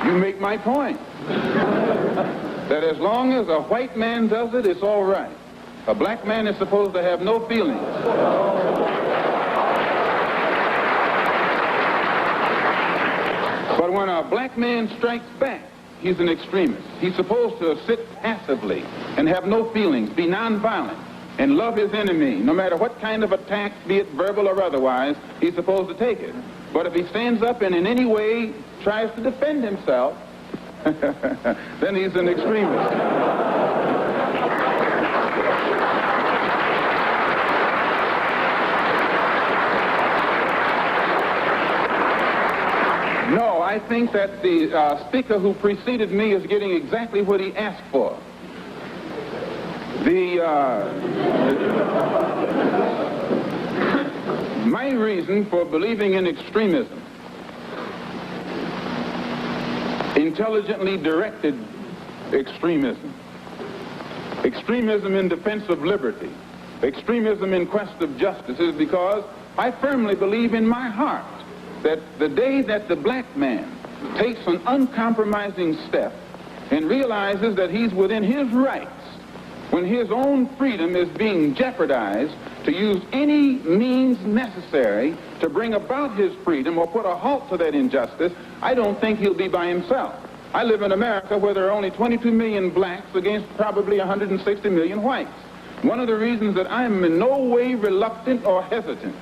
You make my point. That as long as a white man does it, it's all right. A black man is supposed to have no feelings. But when a black man strikes back, he's an extremist. He's supposed to sit passively and have no feelings, be nonviolent, and love his enemy. No matter what kind of attack, be it verbal or otherwise, he's supposed to take it. But if he stands up and in any way tries to defend himself, then he's an extremist. No, I think that the speaker who preceded me is getting exactly what he asked for. My reason for believing in extremism, intelligently directed extremism, extremism in defense of liberty, extremism in quest of justice, is because I firmly believe in my heart that the day that the black man takes an uncompromising step and realizes that he's within his rights, when his own freedom is being jeopardized, to use any means necessary to bring about his freedom or put a halt to that injustice, I don't think he'll be by himself. I live in America where there are only 22 million blacks against probably 160 million whites. One of the reasons that I'm in no way reluctant or hesitant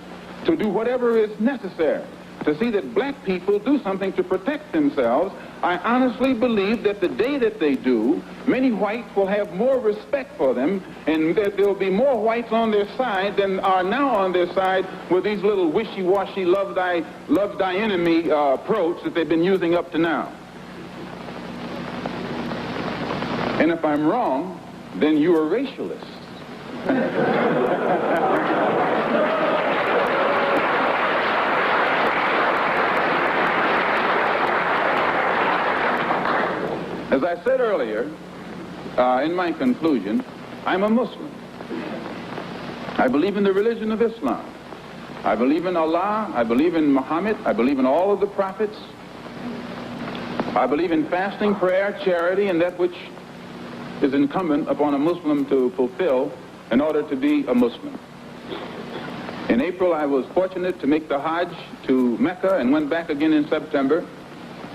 to do whatever is necessary to see that black people do something to protect themselves, I honestly believe that the day that they do, many whites will have more respect for them, and that there will be more whites on their side than are now on their side with these little wishy-washy love thy enemy approach that they've been using up to now. And if I'm wrong, then you are racialists. As I said earlier, in my conclusion, I'm a Muslim. I believe in the religion of Islam. I believe in Allah. I believe in Muhammad. I believe in all of the prophets. I believe in fasting, prayer, charity, and that which is incumbent upon a Muslim to fulfill in order to be a Muslim. In April, I was fortunate to make the Hajj to Mecca and went back again in September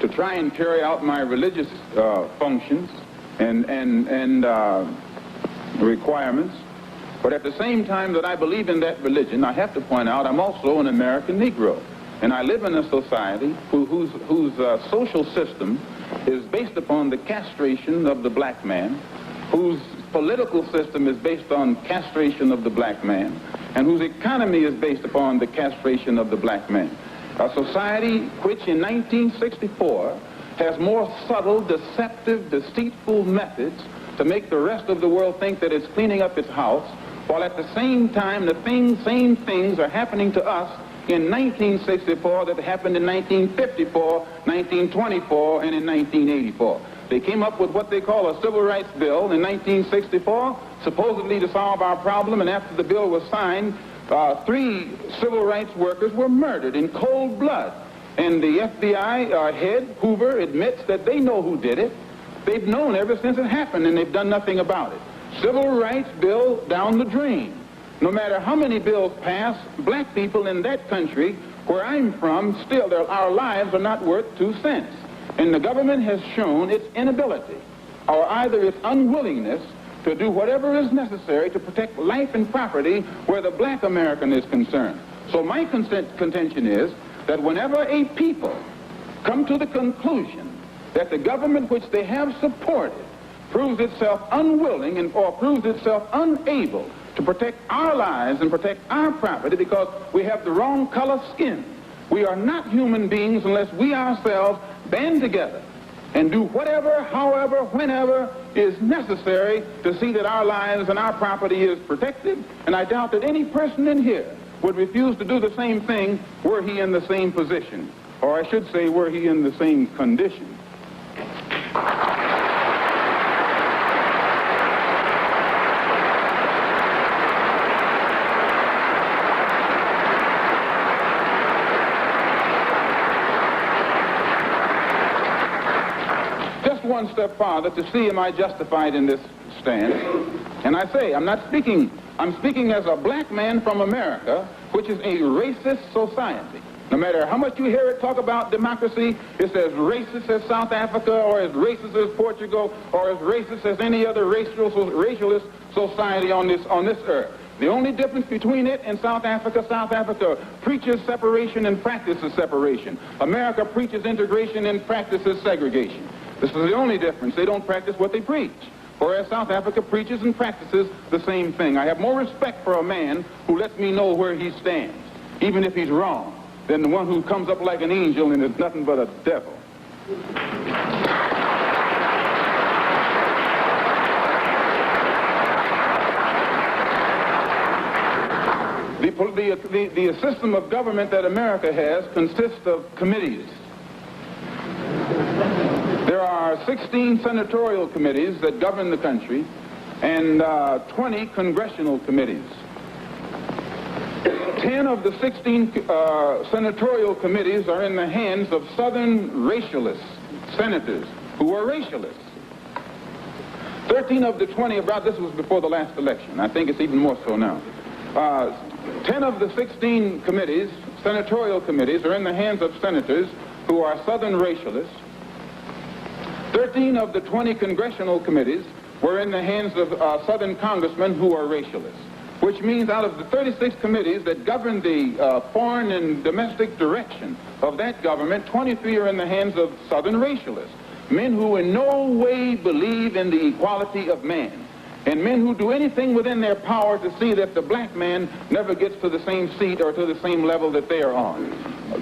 to try and carry out my religious functions and requirements. But at the same time that I believe in that religion, I have to point out I'm also an American Negro. And I live in a society whose social system is based upon the castration of the black man, whose political system is based on castration of the black man, and whose economy is based upon the castration of the black man. A society which in 1964 has more subtle, deceptive, deceitful methods to make the rest of the world think that it's cleaning up its house, while at the same time the same things are happening to us in 1964 that happened in 1954, 1924, and in 1984. They came up with what they call a civil rights bill in 1964, supposedly to solve our problem, and after the bill was signed, 3 civil rights workers were murdered in cold blood. And the FBI head, Hoover, admits that they know who did it. They've known ever since it happened, and they've done nothing about it. Civil rights bill down the drain. No matter how many bills pass, black people in that country, where I'm from, still our lives are not worth 2 cents. And the government has shown its inability, or either its unwillingness, to do whatever is necessary to protect life and property where the black American is concerned. So my contention is that whenever a people come to the conclusion that the government which they have supported proves itself unwilling or proves itself unable to protect our lives and protect our property because we have the wrong color skin, we are not human beings unless we ourselves band together and do whatever, however, whenever is necessary to see that our lives and our property is protected. And I doubt that any person in here would refuse to do the same thing were he in the same position, or I should say were he in the same condition. one step farther to see am I justified in this stand. And I say, I'm speaking as a black man from America, which is a racist society. No matter how much you hear it talk about democracy, it's as racist as South Africa, or as racist as Portugal, or as racist as any other racialist society on this earth. The only difference between it and South Africa preaches separation and practices separation. America preaches integration and practices segregation. This is the only difference. They don't practice what they preach. Whereas South Africa preaches and practices the same thing. I have more respect for a man who lets me know where he stands, even if he's wrong, than the one who comes up like an angel and is nothing but a devil. The system of government that America has consists of committees. There are 16 senatorial committees that govern the country and 20 congressional committees. 10 of the 16 senatorial committees are in the hands of Southern racialist senators who are racialists. 13 of the 20, this was before the last election. I think it's even more so now. 10 of the 16 committees, senatorial committees, are in the hands of senators who are Southern racialists. 13 of the 20 congressional committees were in the hands of Southern congressmen who are racialists, which means out of the 36 committees that govern the foreign and domestic direction of that government, 23 are in the hands of Southern racialists, men who in no way believe in the equality of man, and men who do anything within their power to see that the black man never gets to the same seat or to the same level that they are on.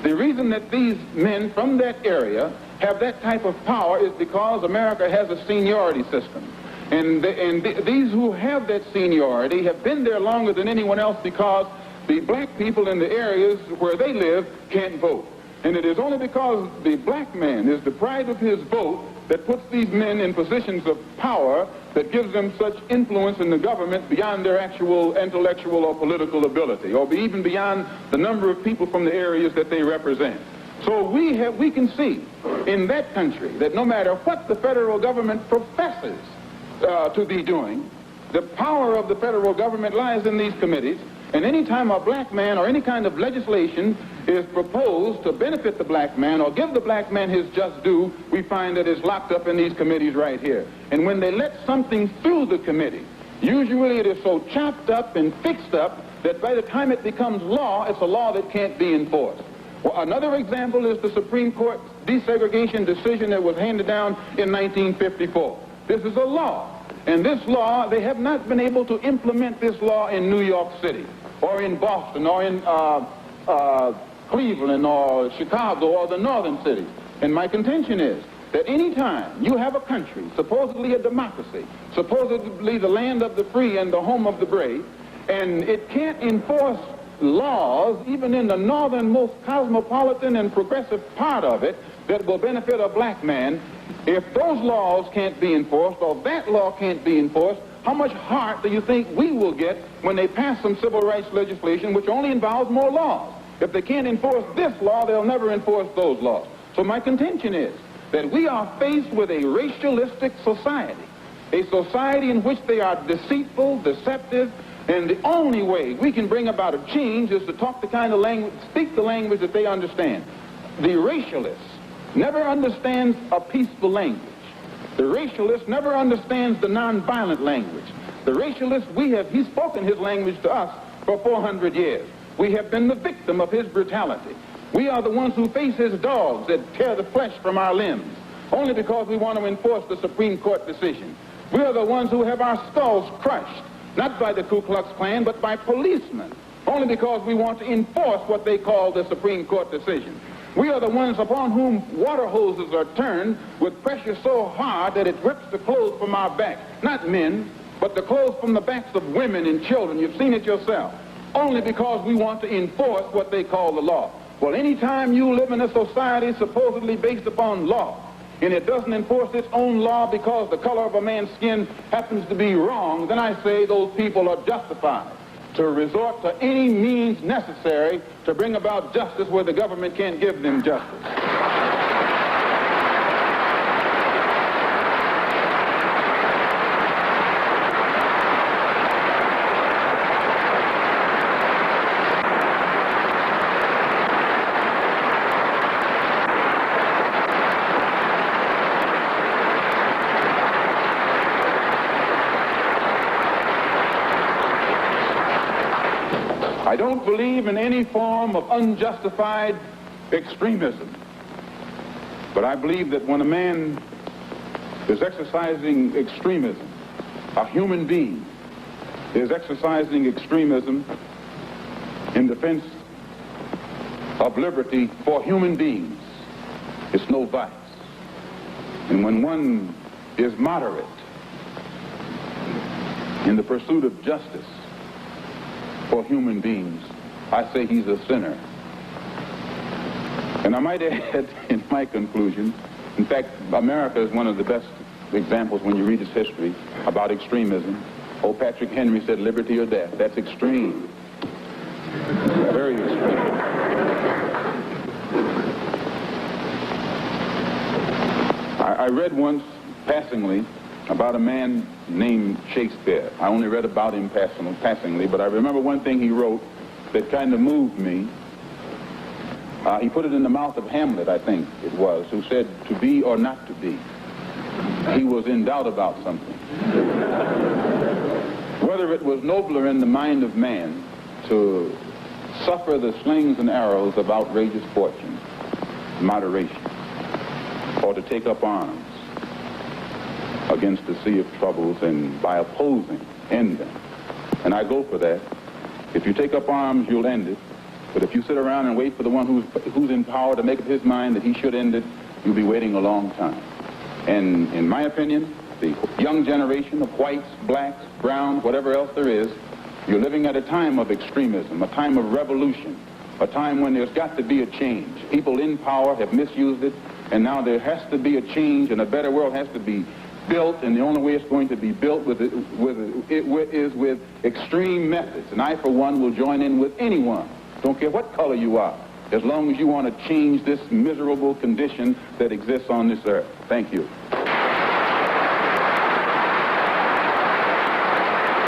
The reason that these men from that area have that type of power is because America has a seniority system. And these who have that seniority have been there longer than anyone else because the black people in the areas where they live can't vote. And it is only because the black man is deprived of his vote that puts these men in positions of power that gives them such influence in the government beyond their actual intellectual or political ability, or even beyond the number of people from the areas that they represent. So we can see in that country that no matter what the federal government professes to be doing, the power of the federal government lies in these committees. And any time a black man or any kind of legislation is proposed to benefit the black man or give the black man his just due, we find that it's locked up in these committees right here. And when they let something through the committee, usually it is so chopped up and fixed up that by the time it becomes law, it's a law that can't be enforced. Well, another example is the Supreme Court desegregation decision that was handed down in 1954. This is a law. And this law, they have not been able to implement this law in New York City, or in Boston, or in Cleveland, or Chicago, or the northern cities. And my contention is that any time you have a country, supposedly a democracy, supposedly the land of the free and the home of the brave, and it can't enforce laws, even in the northernmost cosmopolitan and progressive part of it, that will benefit a black man, if those laws can't be enforced, or that law can't be enforced, how much heart do you think we will get when they pass some civil rights legislation which only involves more laws? If they can't enforce this law, they'll never enforce those laws. So my contention is that we are faced with a racialistic society, a society in which they are deceitful, deceptive, and the only way we can bring about a change is to talk the kind of language, speak the language that they understand. The racialist never understands a peaceful language. The racialist never understands the nonviolent language. The racialist, he's spoken his language to us for 400 years. We have been the victim of his brutality. We are the ones who face his dogs that tear the flesh from our limbs, only because we want to enforce the Supreme Court decision. We are the ones who have our skulls crushed, not by the Ku Klux Klan, but by policemen, only because we want to enforce what they call the Supreme Court decision. We are the ones upon whom water hoses are turned with pressure so hard that it rips the clothes from our back. Not men, but the clothes from the backs of women and children. You've seen it yourself. Only because we want to enforce what they call the law. Well, anytime you live in a society supposedly based upon law, and it doesn't enforce its own law because the color of a man's skin happens to be wrong, then I say those people are justified to resort to any means necessary to bring about justice where the government can't give them justice. don't believe in any form of unjustified extremism. But I believe that when a man is exercising extremism, a human being is exercising extremism in defense of liberty for human beings, it's no vice. And when one is moderate in the pursuit of justice for human beings, I say he's a sinner. And I might add in my conclusion, in fact, America is one of the best examples when you read its history about extremism. Old Patrick Henry said liberty or death. That's extreme. Very extreme. I read once, passingly, about a man named Shakespeare. I only read about him passingly, but I remember one thing he wrote that kind of moved me. He put it in the mouth of Hamlet, I think it was, who said, to be or not to be. He was in doubt about something. Whether it was nobler in the mind of man to suffer the slings and arrows of outrageous fortune, moderation, or to take up arms against the sea of troubles and by opposing, end them. And I go for that. If you take up arms, you'll end it. But if you sit around and wait for the one who's in power to make up his mind that he should end it, you'll be waiting a long time. And in my opinion, the young generation of whites, blacks, browns, whatever else there is, you're living at a time of extremism, a time of revolution, a time when there's got to be a change. People in power have misused it, and now there has to be a change, and a better world has to be built, and the only way it's going to be built is with extreme methods. And I, for one, will join in with anyone, don't care what color you are, as long as you want to change this miserable condition that exists on this earth. Thank you.